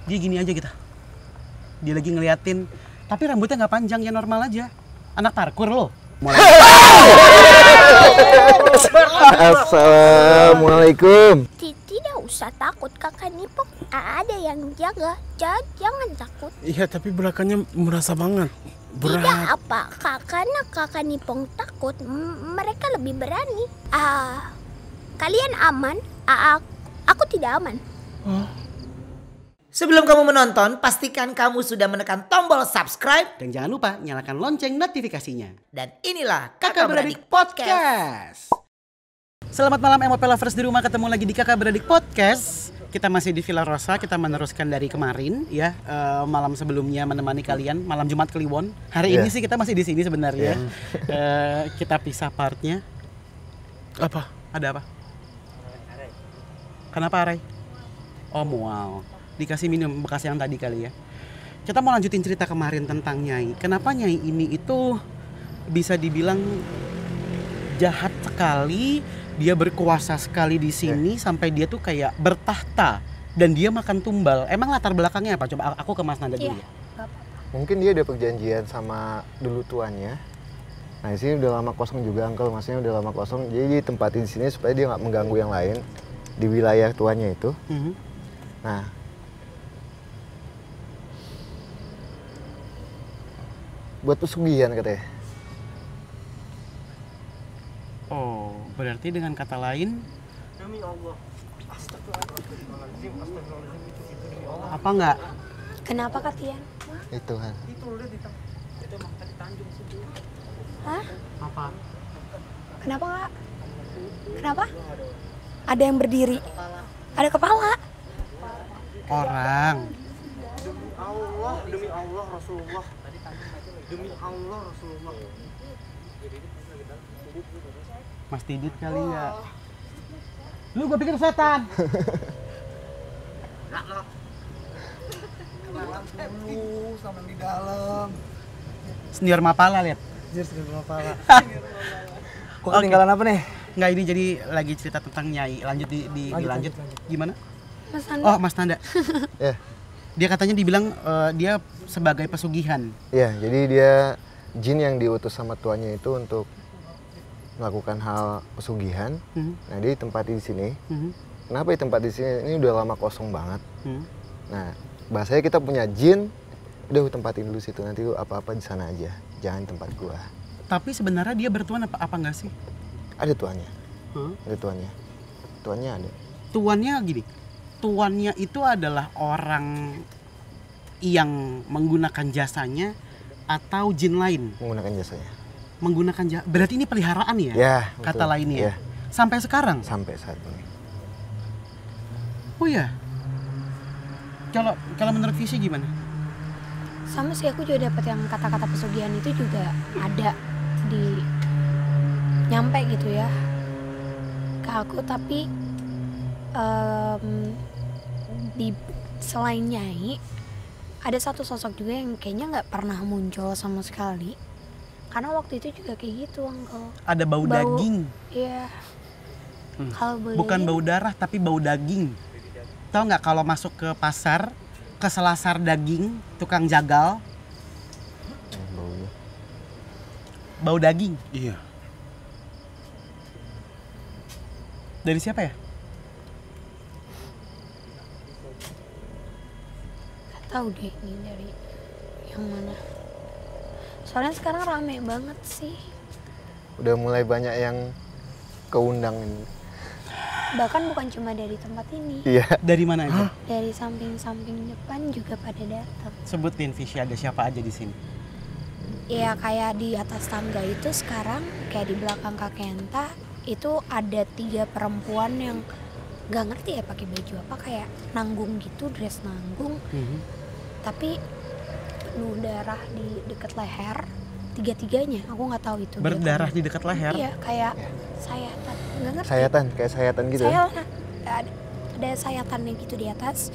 Dia gini aja kita. Dia lagi ngeliatin, tapi rambutnya nggak panjang, ya normal aja. Anak parkur loh. Assalamualaikum. Tidak usah takut, kakak Nipong ada yang jaga. Jangan takut. Iya, tapi belakangnya merasa banget. Berat. Tidak apa, karena kakak Nipong takut, mereka lebih berani. Kalian aman? Aku tidak aman. Sebelum kamu menonton, pastikan kamu sudah menekan tombol subscribe. Dan jangan lupa nyalakan lonceng notifikasinya. Dan inilah Kakak Beradik Podcast. Selamat malam MOP Lovers di rumah, ketemu lagi di Kakak Beradik Podcast. Kita masih di Villa Rosa, kita meneruskan dari kemarin ya, malam sebelumnya menemani kalian, malam Jumat Kliwon. Hari ini sih kita masih di sini sebenarnya. Kita pisah partnya. Apa? Ada apa? Kenapa Aray? Oh mual, dikasih minum bekas yang tadi kali ya. Kita mau lanjutin cerita kemarin tentang Nyai. Kenapa Nyai ini itu bisa dibilang jahat sekali, dia berkuasa sekali di sini sampai dia tuh kayak bertahta dan dia makan tumbal. Emang latar belakangnya apa? Coba aku ke Mas Nanda dulu ya. Mungkin dia ada perjanjian sama dulu tuannya. Nah, di sini udah lama kosong juga, Uncle. Maksudnya udah lama kosong. Jadi ditempatin di sini supaya dia nggak mengganggu yang lain di wilayah tuannya itu. Nah, buat pesugihan katanya. Oh, berarti dengan kata lain Demi Allah. Astagfirullahaladzim, itu demi Allah. apa enggak? Kenapa Katian? Itu kan. Itu udah itu emang tadi Tanjung situ. Hah? Apa? Kenapa Kak? Kenapa? Ada yang berdiri. Ada kepala. Orang. Demi Allah Rasulullah. Demi Allah Rasulullah. Mas Didit kali ya. Lu gue pikir setan. Kenalan dulu sama di dalam. Senior Mapala lihat. Jir segala kepala. Kok Oke. ketinggalan apa nih? Enggak, ini jadi lagi cerita tentang Nyai. Lanjut dilanjut. Gimana? Mas Anda. Oh, Mas Nanda. Ya. Dia katanya dibilang dia sebagai pesugihan. Iya, jadi dia jin yang diutus sama tuannya itu untuk melakukan hal pesugihan. Nah, dia ditempati di sini. Kenapa ditempati di sini? Ini udah lama kosong banget. Nah, bahasanya kita punya jin, udah tempatin dulu situ, nanti lu apa-apa di sana aja. Jangan tempat gua. Tapi sebenarnya dia bertuan apa enggak sih? Ada tuannya. Ada tuannya. Tuannya ada. Tuannya gini. Tuannya itu adalah orang yang menggunakan jasanya atau jin lain? Menggunakan jasanya. Menggunakan berarti ini peliharaan ya? Ya, kata betul. lainnya. Ya. Sampai sekarang? Sampai saat ini. Oh ya. Kalau menurut Visi gimana? Sama sih, aku juga dapat yang kata-kata pesugihan itu juga ada di nyampe gitu ya ke aku, tapi di selain Nyai ada satu sosok juga yang kayaknya nggak pernah muncul sama sekali, karena waktu itu juga kayak gitu Uncle. Ada bau daging. Iya. Kalau Bukan bau darah tapi bau daging. Tahu nggak kalau masuk ke pasar, ke selasar daging, tukang jagal, Baunya. bau daging. Iya. Dari siapa ya? Gak tahu deh ini dari yang mana. Soalnya sekarang rame banget sih. Udah mulai banyak yang keundang ini. Bahkan bukan cuma dari tempat ini. Iya. Dari mana aja? Dari samping-samping depan juga pada datang. Sebutin Visi, ada siapa aja di sini? Ya kayak di atas tangga itu sekarang, kayak di belakang Kak Kenta itu ada 3 perempuan yang nggak ngerti ya pakai baju apa, kayak nanggung gitu, dress nanggung, tapi penuh darah di dekat leher. Tiga-tiganya, aku nggak tahu itu. Berdarah di dekat leher? Iya, kayak sayatan, nggak ngerti. Sayatan, kayak sayatan gitu ya? Ada sayatannya gitu di atas.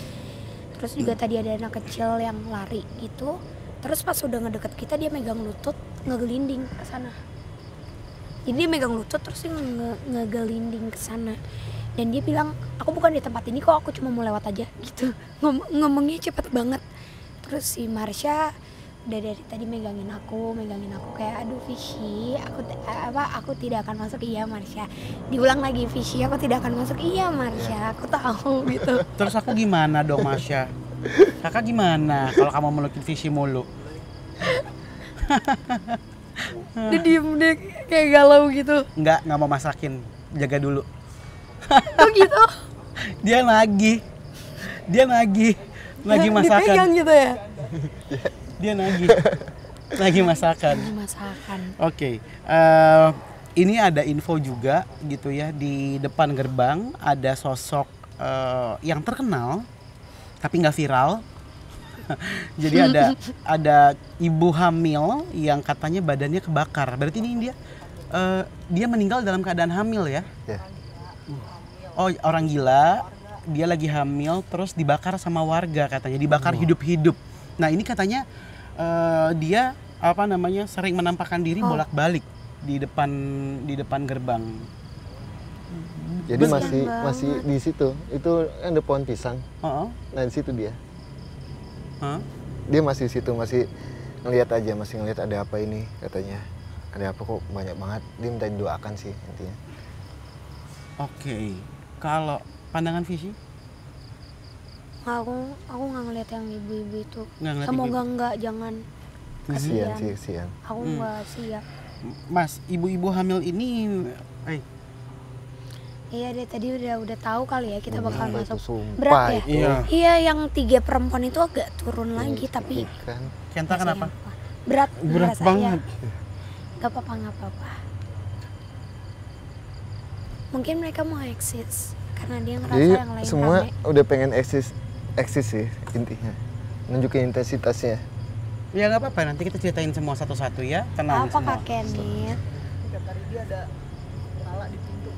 Terus juga tadi ada anak kecil yang lari gitu. Terus pas udah ngedeket kita, dia megang lutut, ngegelinding ke sana. Jadi dia megang lutut terus dia ngegelinding ke sana. Dan dia bilang, aku bukan di tempat ini kok, aku cuma mau lewat aja gitu. Ngomongnya cepet banget. Terus si Marsha udah dari tadi megangin aku kayak aduh Fishy, aku tidak akan masuk. Iya Marsha. Diulang lagi, Fishy aku tidak akan masuk. Iya Marsha, aku tahu gitu. Terus aku gimana dong Marsha? Kakak gimana kalau kamu melukin Fishy mulu? Dia diem deh kayak galau gitu. Nggak mau masakin, jaga dulu. Kok gitu? Dia nagih masakan. Dipegang gitu ya? Dia nagih masakan. Oke, ini ada info juga gitu ya, di depan gerbang ada sosok yang terkenal tapi nggak viral. Jadi ada ibu hamil yang katanya badannya kebakar. Berarti ini dia meninggal dalam keadaan hamil ya? Ya. Oh, orang gila, dia lagi hamil terus dibakar sama warga katanya, dibakar hidup-hidup. Nah, ini katanya dia sering menampakkan diri bolak-balik di depan gerbang. Jadi masih di situ. Itu kan ada pohon pisang. Nah, di situ dia. Dia masih di situ, masih ngelihat ada apa ini katanya. Ada apa kok banyak banget. Dia minta didoakan sih intinya. Oke. Kalau pandangan Fishy? Aku nggak ngeliat yang ibu-ibu itu. Semoga enggak, jangan. Kasihan. Aku nggak siap. Mas, ibu-ibu hamil ini, Iya deh, tadi udah tahu kali ya kita bakal masuk. Sumpah, Berat ya? itu. Iya, yang 3 perempuan itu agak turun lagi, tapi Kan. Kenta kenapa? berat banget. Gak apa-apa. Mungkin mereka mau eksis karena dia ngerasa Jadi yang lain semua rame. udah pengen eksis sih intinya. Nunjukin intensitasnya. Ya nggak apa-apa, nanti kita ceritain semua satu-satu ya. Tenang Apa semua. Kak Kenit? Tiap hari dia ada kepala di pintu.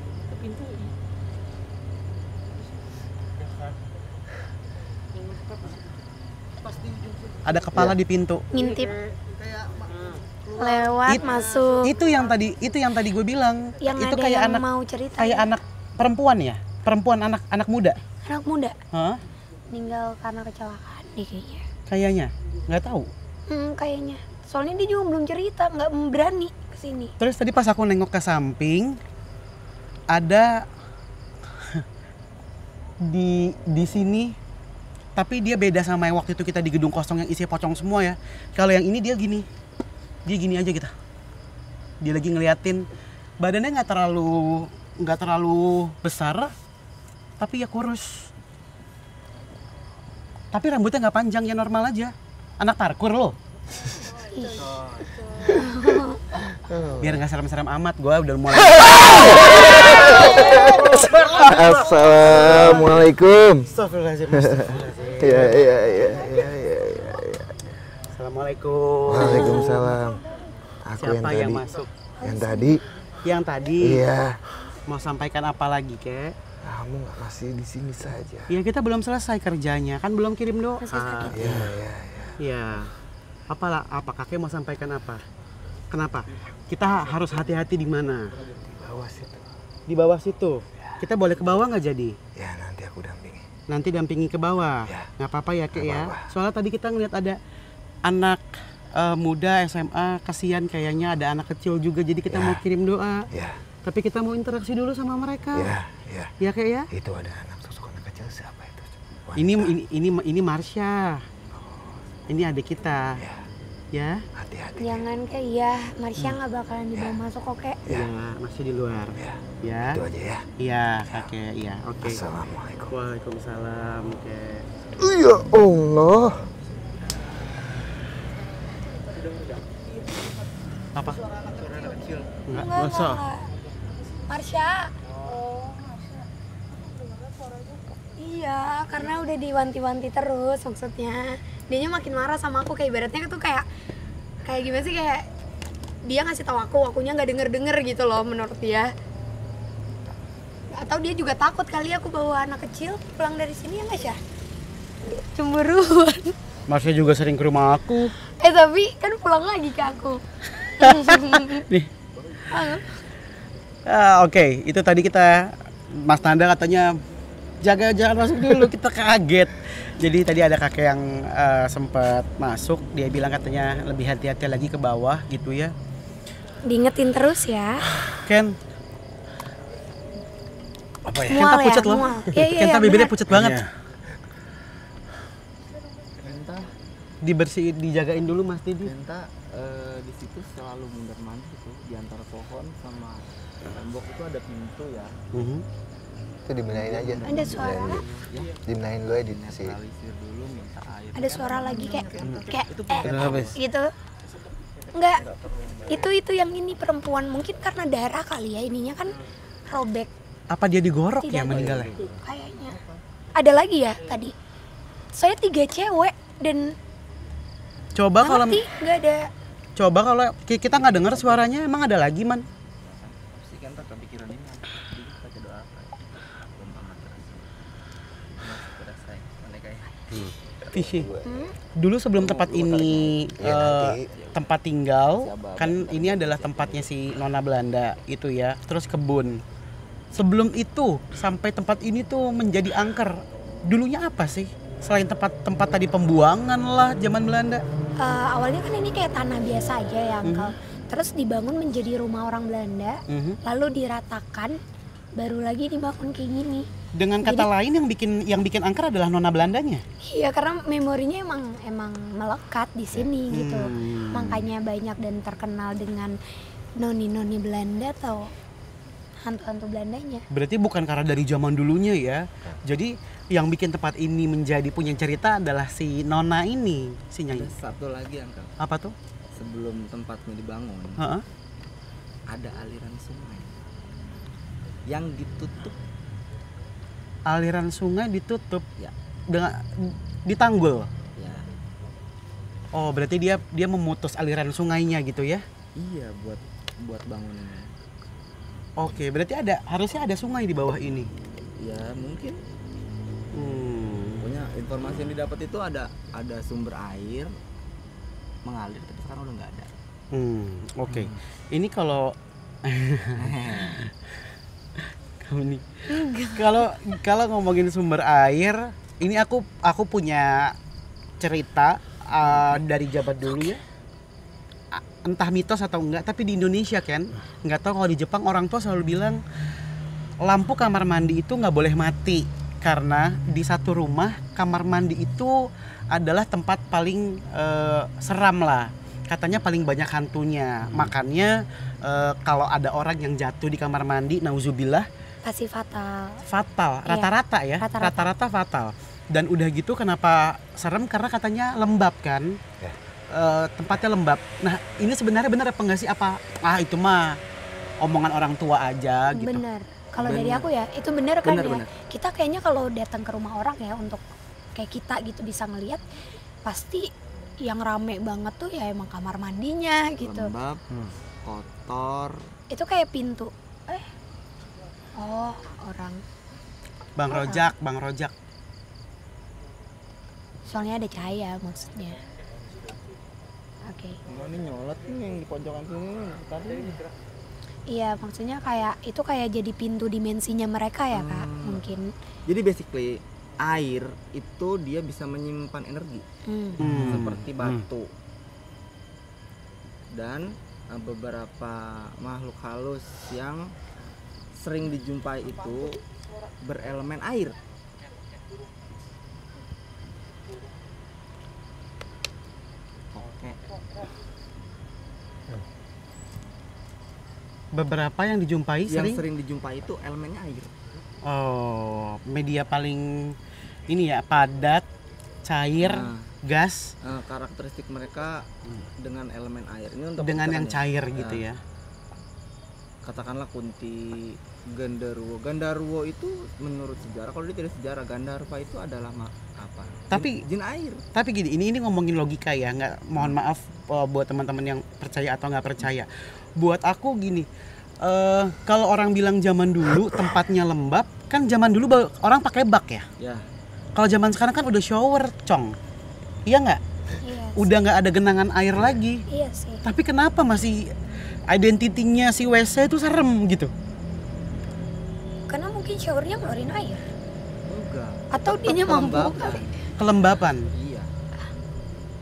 Pas di ujung situ. Ada kepala di pintu. Ngintip Kayak lewat masuk. Itu yang tadi gue bilang. Yang itu ada kayak yang anak mau cerita. kayak anak perempuan ya? Perempuan anak muda. Anak muda Hah? meninggal karena kecelakaan deh kayaknya. Kayaknya. Nggak tahu. Kayaknya. Soalnya dia juga belum cerita, nggak berani kesini. Terus tadi pas aku nengok ke samping, ada di sini, tapi dia beda sama yang waktu itu kita di gedung kosong yang isinya pocong semua ya. Kalau yang ini dia gini aja kita. Dia lagi ngeliatin, badannya nggak terlalu besar, tapi ya kurus. Tapi rambutnya nggak panjang, ya normal aja. Anak parkur loh. Biar nggak serem-serem amat, gue udah mulai. Assalamualaikum. Astagfirullahaladzim. Iya. Assalamualaikum. Waalaikumsalam. Aku Siapa yang yang tadi. masuk? Yang tadi. Iya. Mau sampaikan apa lagi, Kek? Kamu masih di sini saja. Ya kita belum selesai kerjanya, kan belum kirim doa. Iya. Ya. Apa kakek mau sampaikan apa? Kenapa? Kita harus hati-hati di mana? Bawah situ. Di bawah situ. Kita boleh ke bawah nggak jadi? Ya nanti aku dampingi. Nanti dampingi ke bawah. Ya. Nggak apa-apa ya, Kek Nggak ya. apa-apa. Soalnya tadi kita ngeliat ada anak muda SMA, kasihan kayaknya ada anak kecil juga, jadi kita Ya. mau kirim doa. Ya. Tapi kita mau interaksi dulu sama mereka. Ya. Ya, Kek ya. Itu ada sosok anak kecil siapa itu? Ini Marsha. Ini adik kita. Ya. Hati-hati. Jangan kayak iya, Marsha nggak bakalan dibawa masuk kok kayak. Ya, masih di luar. Ya. Itu aja ya. Iya, kakek. Iya, oke. Assalamualaikum. Waalaikumsalam, Kek. Ya Allah. Apa? suara anak kecil. Enggak, Enggak, usah. enggak. Marsha. Iya, karena udah diwanti-wanti terus maksudnya. Dianya makin marah sama aku, kayak ibaratnya tuh kayak gimana sih, kayak dia ngasih tahu akunya nggak denger gitu loh menurut dia. Atau dia juga takut kali aku bawa anak kecil pulang dari sini ya nggak Syah? Cemburuan. Marsha juga sering ke rumah aku. Tapi kan pulang lagi ke aku. Nih. Oke, itu tadi kita Mas Nanda katanya jaga jangan masuk dulu, kita kaget. Jadi tadi ada kakek yang sempat masuk, dia bilang katanya lebih hati-hati lagi ke bawah gitu ya. Diingetin terus ya. Ken, apa ya? Mual Kenta ya, pucet loh. mual. Iya, Kenta bibirnya benar. pucet banget. Iya. Kenta, Dibersihin, dijagain dulu Mas Didi. Kenta di situ selalu mundar mandir tuh di antara pohon sama tembok itu ada pintu ya. Itu dibenahin aja. Ada suara. Dibenahin dulu aja di si. Netralisir dulu, minta air. Ada suara lagi kayak Kenapa? gitu. Enggak. Itu yang ini perempuan, mungkin karena darah kali ya, ininya kan robek. Apa dia digorok ya Tidak meninggalnya? Kayaknya. Ada lagi ya tadi. Saya 3 cewek dan Coba kalau nggak ada. kita nggak dengar suaranya, emang ada lagi man? Si Kenta kepikiran ini. Jadi kita coba doakan. Belum amat terasa. Masih terasa ya, aneh kayak. Visi. Dulu sebelum tempat ini Ya, nanti. tempat tinggal, kan ini adalah tempatnya si Nona Belanda itu ya, terus kebun. Sebelum itu sampai tempat ini tuh menjadi angker, dulunya apa sih? Selain tempat tadi pembuangan lah zaman Belanda. Awalnya kan ini kayak tanah biasa aja ya, Uncle. Terus dibangun menjadi rumah orang Belanda, lalu diratakan, baru lagi dibangun kayak gini. Dengan kata lain yang bikin angker adalah Nona Belandanya. Iya, karena memorinya emang melekat di sini gitu. Makanya banyak dan terkenal dengan noni-noni Belanda atau hantu-hantu Belandanya. Berarti bukan karena dari zaman dulunya ya. Jadi yang bikin tempat ini menjadi punya cerita adalah si Nona ini, si Ada Nyai. satu lagi Angkel. Apa tuh? Sebelum tempatnya dibangun, Heeh. ada aliran sungai yang ditutup. Aliran sungai ditutup Ya. dengan ditanggul. Ya, Oh, berarti dia memutus aliran sungainya gitu ya. iya buat bangunannya. Oke, berarti harusnya ada sungai di bawah ini. Ya mungkin. Hmm. Pokoknya informasi yang didapat itu ada sumber air mengalir, tapi sekarang udah nggak ada. Oke. Ini kalau kamu nih. Kalau ngomongin sumber air, ini aku punya cerita dari zaman dulu ya. Entah mitos atau enggak, tapi di Indonesia kan, nggak tahu kalau di Jepang orang tua selalu bilang lampu kamar mandi itu nggak boleh mati karena di satu rumah kamar mandi itu adalah tempat paling seram lah, katanya paling banyak hantunya. Makanya kalau ada orang yang jatuh di kamar mandi, nauzubillah, Pasti fatal. fatal. Iya, Rata-rata ya, rata-rata. rata-rata fatal. Dan udah gitu kenapa serem, karena katanya lembab kan. Ya. Tempatnya lembab. Nah, ini sebenarnya benar apa enggak sih? Apa itu mah omongan orang tua aja gitu. Bener. Kalau dari Bener. aku ya, itu bener kan Bener, ya. bener. Kita kayaknya kalau datang ke rumah orang ya, untuk kayak kita gitu bisa ngelihat, pasti yang rame banget tuh ya emang kamar mandinya gitu. Lembab, kotor. Itu kayak pintu. Oh, orang. Bang Rojak. Soalnya ada cahaya maksudnya. Oke. Ini nyolot nih yang di pojokan sini tadi. Iya, maksudnya kayak itu kayak jadi pintu dimensinya mereka ya, Kak, mungkin. Jadi basically air itu dia bisa menyimpan energi seperti batu. Dan beberapa makhluk halus yang sering dijumpai itu berelemen air. Oke. Beberapa yang dijumpai Yang sering. sering dijumpai itu elemennya air. Oh, media paling ini ya, padat, cair, Nah. gas Karakteristik mereka dengan elemen air. Ini untuk dengan yang pencerahannya. cair gitu ya. Katakanlah Kunti, Gandarwo. Gandarwo itu menurut sejarah, kalau dia tidak sejarah, Gandharva itu adalah apa? Tapi- jin air. Tapi gini, ini ngomongin logika ya, nggak, mohon maaf buat teman-teman yang percaya atau nggak percaya. Buat aku gini, kalau orang bilang zaman dulu tempatnya lembab, kan zaman dulu orang pakai bak ya. Ya, Kalau zaman sekarang kan udah shower, cong. Iya nggak? Iya. Udah nggak ada genangan air lagi. Iya sih. Tapi kenapa masih identitinya si WC itu serem gitu? Karena mungkin mungkin showernya ngeluarin air. Enggak. Atau dianya mampu Kelembapan. kali. Kelembapan. Iya.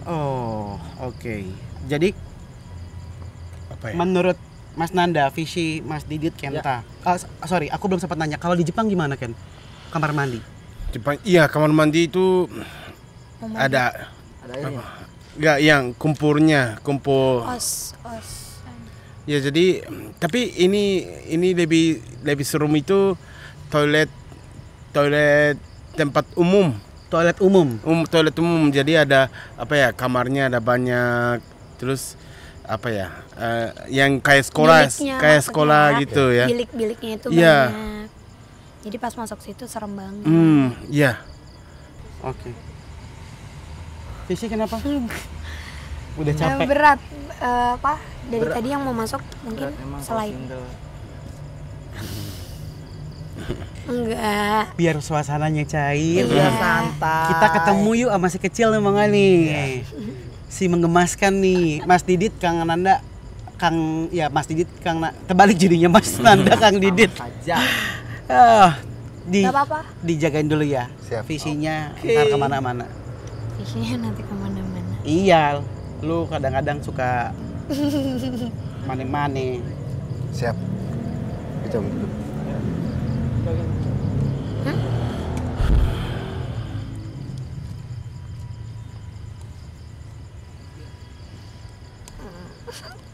Oh, oke. Jadi Apa ya? menurut Mas Nanda, visi Mas Didit, Kenta. Sorry, aku belum sempat nanya. Kalau di Jepang gimana, Ken? Kamar mandi. Jepang, iya kamar mandi itu ada Ada airnya. nggak yang kumpul. Os. Ya jadi tapi ini lebih serem itu toilet tempat umum. Toilet umum. Toilet umum, jadi ada apa ya, kamarnya ada banyak, terus apa ya, yang kayak sekolah Biliknya sekolah maksudnya. gitu ya. Bilik-biliknya itu Iya. banyak. Jadi pas masuk situ serem banget. Iya. Oke. Visi kenapa? Udah capek. Berat apa? Dari Berat. tadi yang mau masuk mungkin Berat emang kalau selain single. enggak. Biar suasananya cair. Iya. Santai. Kita ketemu yuk sama si kecil nih Bang nih. Si menggemaskan nih, Mas Didit, Kang Nanda, Mas Didit, terbalik jadinya Mas Nanda, Kang Didit. Aja. Gak apa-apa. Dijagain dulu ya. Siap. Visinya ntar kemana-mana. Visinya nanti kemana-mana. Iya, lu kadang-kadang suka mane-mane. Siap. Dicabut dulu.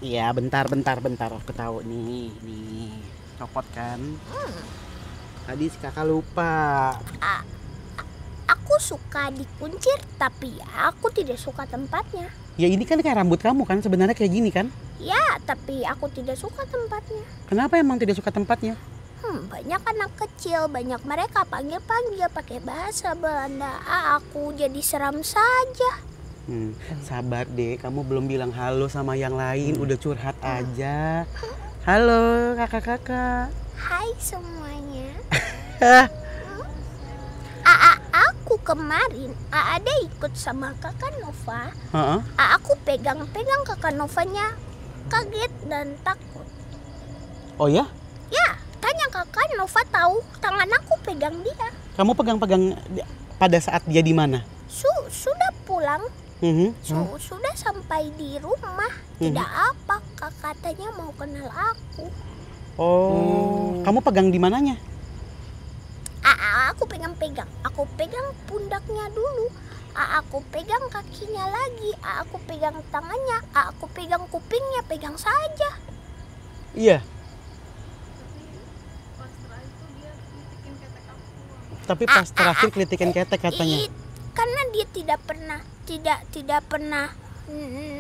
Iya, bentar. Aku tahu nih. Copot kan? Tadi si kakak lupa. Aku suka dikuncir, tapi aku tidak suka tempatnya. Ya ini kan kayak rambut kamu kan, sebenarnya kayak gini kan? Ya, tapi aku tidak suka tempatnya. Kenapa emang tidak suka tempatnya? Banyak anak kecil, banyak mereka panggil-panggil pakai bahasa Belanda. Aku jadi seram saja. Sabar deh, kamu belum bilang halo sama yang lain, udah curhat aja. Halo kakak-kakak. Hai semuanya. Aku kemarin ada ikut sama kakak Nova. Heeh. Aku pegang-pegang kakak Novanya, kaget dan takut. Oh ya? Ya, tanya kakak Nova tahu tangan aku pegang dia. Kamu pegang-pegang pada saat dia di mana? Sudah pulang. Mhm. Sudah sampai di rumah. Tidak apa, kak katanya mau kenal aku. Oh, kamu pegang di mananya? Aku pegang-pegang. Aku pegang pundaknya dulu. Aku pegang kakinya lagi. Aku pegang tangannya. Aku pegang kupingnya. Pegang saja. Iya. Tapi pas terakhir kelitikan ketek katanya. Karena dia tidak pernah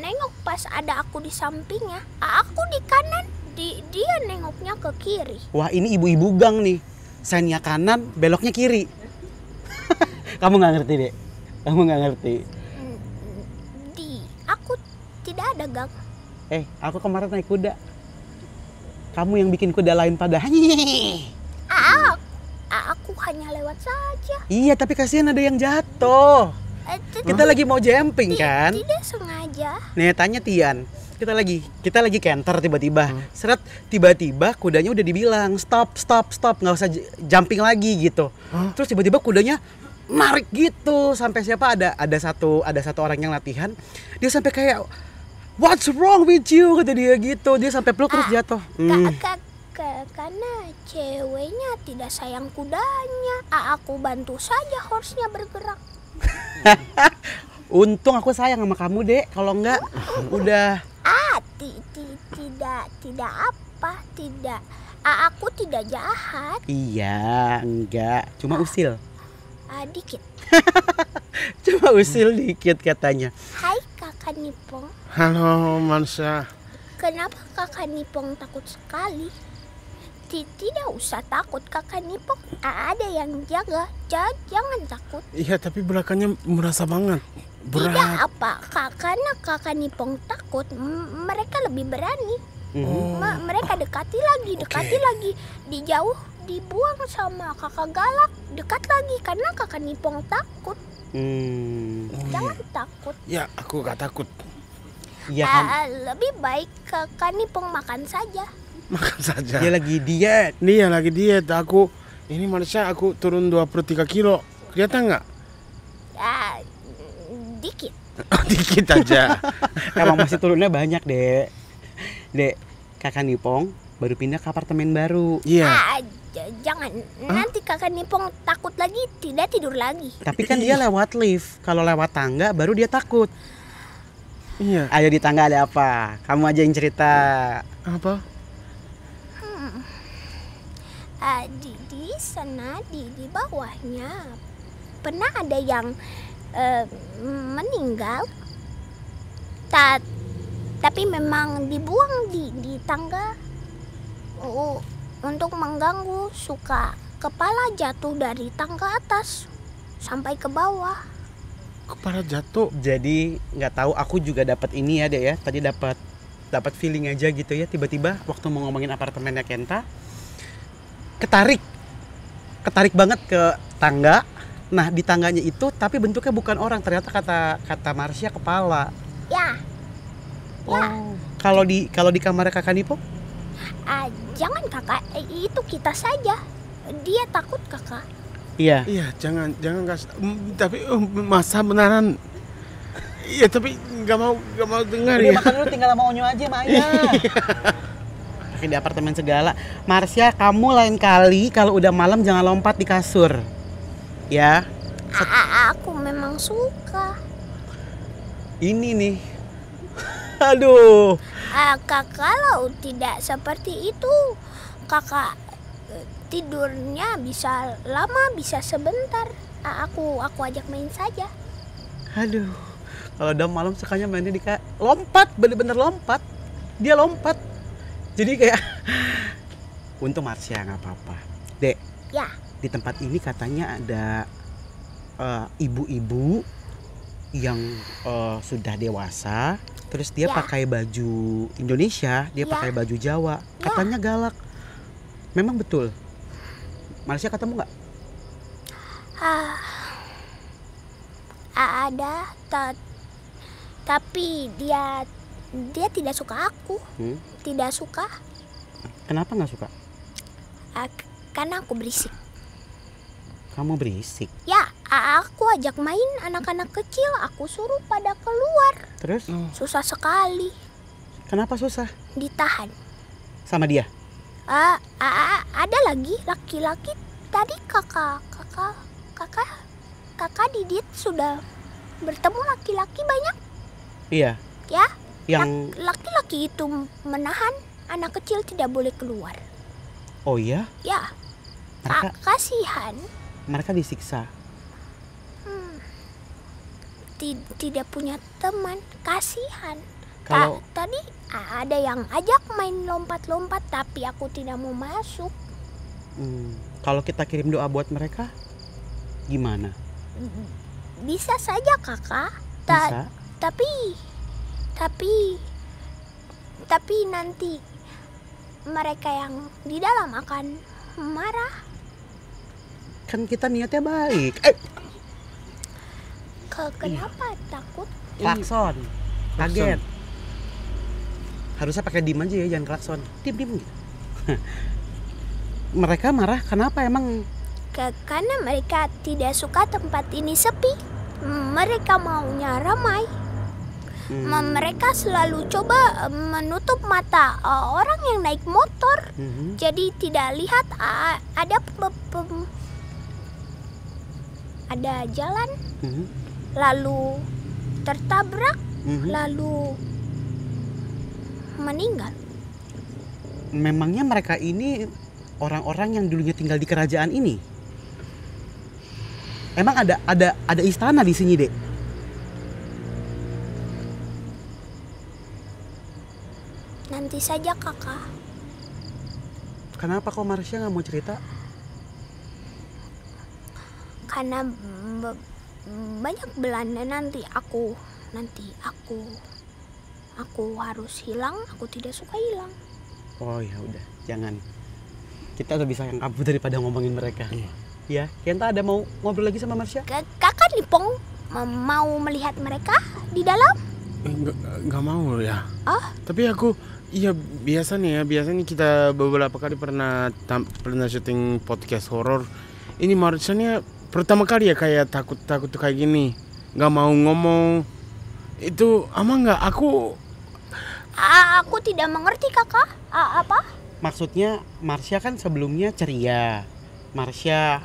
nengok pas ada aku di sampingnya. Aku di kanan, dia nengoknya ke kiri. Wah, ini ibu-ibu gang nih. Sennya kanan, beloknya kiri. Kamu nggak ngerti deh. Kamu nggak ngerti. Aku tidak ada gang. Aku kemarin naik kuda. Kamu yang bikin kuda lain pada Aku hanya lewat saja. Iya, tapi kasihan ada yang jatuh. Kita lagi mau jumping kan? Tidak sengaja. Nih tanya Tian. Kita lagi canter tiba-tiba. Seret, tiba-tiba kudanya udah dibilang stop, nggak usah jumping lagi gitu. Terus tiba-tiba kudanya narik gitu sampai siapa ada satu orang yang latihan. Dia sampai kayak what's wrong with you kata dia gitu. Dia sampai peluk terus jatuh. Karena ceweknya tidak sayang kudanya. Aku bantu saja horse-nya bergerak. Untung aku sayang sama kamu, Dek. Kalau enggak udah Tidak apa, tidak. Aku tidak jahat. Iya, enggak. Cuma usil. Dikit. Cuma usil dikit katanya. Hai kakak Nipong. Halo Mansa. Kenapa kakak Nipong takut sekali? Tidak usah takut kakak Nipong. Ada yang jaga. Jangan takut. Iya tapi belakangnya merasa banget berat. Tidak apa, karena kakak Nipong takut, mereka lebih berani. Mereka dekati lagi, dijauh, dibuang sama kakak galak, dekat lagi karena kakak Nipong takut. Jangan takut. Ya aku gak takut. Iya kan? Lebih baik kakak Nipong makan saja. Makan saja. Dia lagi diet. Nih lagi diet. Aku Ini Marsha aku turun 23 kilo. Kelihatan nggak? Dikit. Dikit aja. Emang masih turunnya banyak, Dek. Dek, Kakak Nipong baru pindah ke apartemen baru. Iya. Jangan, nanti kakak Nipong takut lagi, tidak tidur lagi. Tapi kan dia lewat lift. Kalau lewat tangga baru dia takut. Iya. Ayo di tangga ada apa? Kamu aja yang cerita. Apa? Di sana di bawahnya pernah ada yang meninggal. Tapi memang dibuang di tangga. Untuk mengganggu, suka kepala jatuh dari tangga atas sampai ke bawah. Kepala jatuh. Jadi nggak tahu, aku juga dapat ini ya, Dek ya. Tadi dapat feeling aja gitu ya, tiba-tiba waktu mau ngomongin apartemennya Kenta, ketarik banget ke tangga. Nah, di tangganya itu tapi bentuknya bukan orang, ternyata kata Marsha kepala. Ya. Oh. Kalau di kamar Kakak Nipong? Jangan kakak, itu kita saja. Dia takut kakak. Iya. Iya, jangan kasih. Tapi masa beneran. Iya, tapi nggak mau dengar Udah ya. makan dulu, tinggal sama Onyo aja, Maya. Pakai di apartemen segala. Marsha, kamu lain kali kalau udah malam jangan lompat di kasur. Ya. Aku memang suka. Ini nih. Aduh. Kalau tidak seperti itu, kakak tidurnya bisa lama, bisa sebentar. Aku ajak main saja. Aduh. Kalau udah malam sukanya mainnya lompat, bener-bener lompat. Dia lompat. Jadi kayak untung Marsha nggak apa-apa. Dek. Ya. Di tempat ini katanya ada ibu-ibu yang sudah dewasa. Terus dia pakai baju Indonesia, dia pakai baju Jawa. Katanya galak. Memang betul? Marsha ketemu nggak? Ada, tapi dia tidak suka aku. Tidak suka. Kenapa nggak suka? Karena aku berisik. Kamu berisik? Ya, aku ajak main anak-anak kecil, aku suruh pada keluar. Terus? Susah sekali. Kenapa susah? Ditahan. Sama dia? Ada lagi laki-laki. Tadi kakak Didit sudah bertemu laki-laki banyak. Iya. Ya. Yang laki-laki itu menahan anak kecil tidak boleh keluar. Oh iya? Ya. Kasihan. Mereka disiksa. Tidak punya teman, kasihan. Kalau tadi ada yang ajak main lompat-lompat, tapi aku tidak mau masuk. Kalau kita kirim doa buat mereka, gimana? Bisa saja kakak. Bisa. Tapi nanti mereka yang di dalam akan marah. Kan kita niatnya baik. Kenapa takut? Klakson. Kaget. Harusnya pakai dim aja ya, jangan klakson. Dim gitu. Mereka marah kenapa emang? Karena mereka tidak suka tempat ini sepi. Mereka maunya ramai. Mereka selalu coba menutup mata orang yang naik motor. Jadi tidak lihat ada jalan, lalu tertabrak, lalu meninggal. Memangnya mereka ini orang-orang yang dulunya tinggal di kerajaan ini? Emang ada istana di sini, Dek? Nanti saja kakak. Kenapa kok Marsha nggak mau cerita? Karena banyak Belanda, nanti aku harus hilang. Aku tidak suka hilang. Oh ya udah, jangan. Kita lebih sayang kamu daripada ngomongin mereka. Ya, Kenta ada mau ngobrol lagi sama Marsha? Kakak Nipong mau melihat mereka di dalam? Nggak mau ya. Ah? Tapi aku, iya biasanya kita beberapa kali pernah syuting podcast horor. Ini Marsha-nya pertama kali ya kayak takut kayak gini, nggak mau ngomong. Itu aman nggak? Aku tidak mengerti kakak. Apa? Maksudnya Marsha kan sebelumnya ceria, Marsha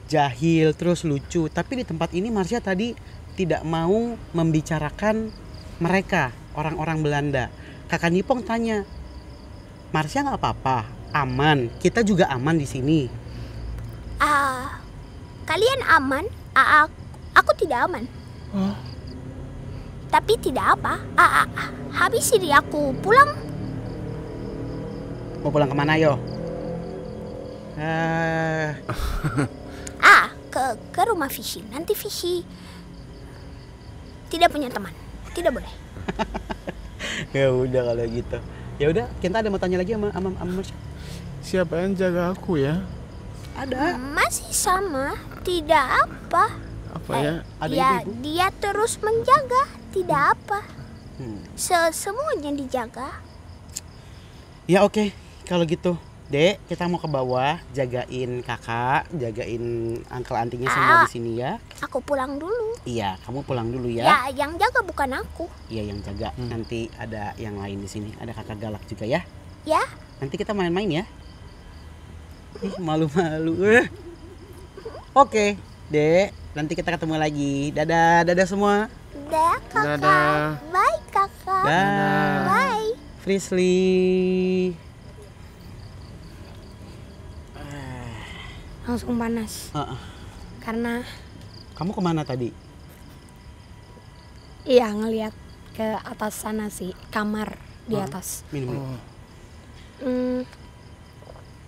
jahil terus lucu, tapi di tempat ini Marsha tadi tidak mau membicarakan mereka, orang-orang Belanda. Kakak Nipong tanya, Marsha nggak apa-apa, aman, kita juga aman di sini. Kalian aman? Aku tidak aman. Tapi tidak apa. Habis ini aku pulang. Mau pulang kemana yo? Ke rumah Fishy. Nanti Fishy tidak punya teman. Tidak boleh. Ya udah kalau gitu. Ya udah, kita ada mau tanya lagi sama Marsha. Siapa yang jaga aku ya? Ada. Masih sama. Tidak apa. Apa ya? Ada Ya, ibu-ibu. dia terus menjaga. Tidak apa. Semuanya dijaga. Ya oke, kalau gitu. Dek, kita mau ke bawah, jagain kakak, jagain uncle antinya semua di sini ya. Aku pulang dulu. Iya, kamu pulang dulu ya. Ya, yang jaga bukan aku. Iya, yang jaga. Nanti ada yang lain di sini. Ada kakak galak juga ya. Ya. Nanti kita main-main ya. Ih, malu-malu. Oke, Dek. Nanti kita ketemu lagi. Dadah semua. Dah, kakak. Dadah. Bye, kakak. Dah. Bye. Frisly. Langsung panas. Karena Kamu kemana tadi? iya ngelihat ke atas sana sih, kamar di atas. Minum.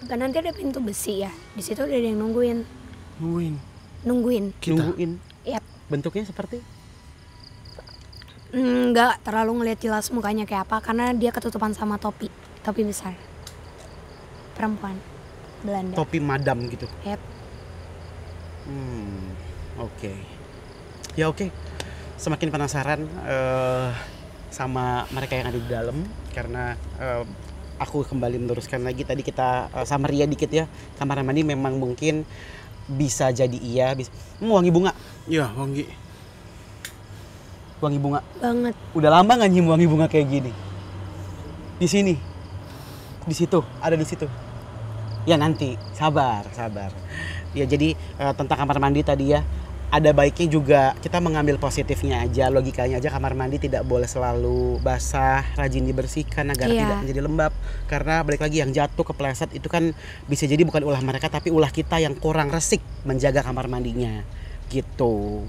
Kan nanti ada pintu besi ya. Di situ ada yang nungguin. Nungguin. Kita. Nungguin. Yap. Bentuknya seperti? Nggak terlalu ngeliat jelas mukanya kayak apa karena dia ketutupan sama topi besar. Perempuan Belanda. Topi madam gitu. Yap. Oke. Ya oke. Semakin penasaran sama mereka yang ada di dalam karena aku kembali meneruskan lagi tadi kita sama Ria dikit ya. Kamar mandi memang mungkin bisa jadi iya, bisa. Wangi bunga. Iya, wangi. Wangi bunga. Banget. Udah lama nggak nyium wangi bunga kayak gini. Di sini. Di situ, ada di situ. Ya nanti, sabar. Ya jadi tentang kamar mandi tadi ya, ada baiknya juga kita mengambil positifnya aja, logikanya aja kamar mandi tidak boleh selalu basah, rajin dibersihkan agar tidak menjadi lembab. Karena balik lagi yang jatuh kepleset itu kan bisa jadi bukan ulah mereka tapi ulah kita yang kurang resik menjaga kamar mandinya. Gitu.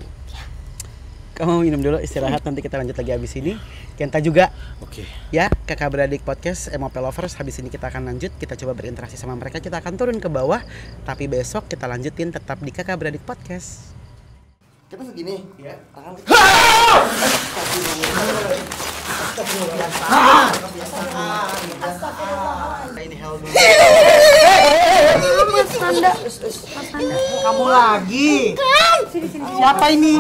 Kamu minum dulu, istirahat, nanti kita lanjut lagi habis ini. Kenta juga. Oke. Ya, kakak beradik podcast MOP Lovers. Habis ini kita akan lanjut, kita coba berinteraksi sama mereka. Kita akan turun ke bawah, tapi besok kita lanjutin tetap di kakak beradik podcast. Kita segini. Ya. Ini hell dulu. Mas Nanda. Kamu lagi? Siapa ini?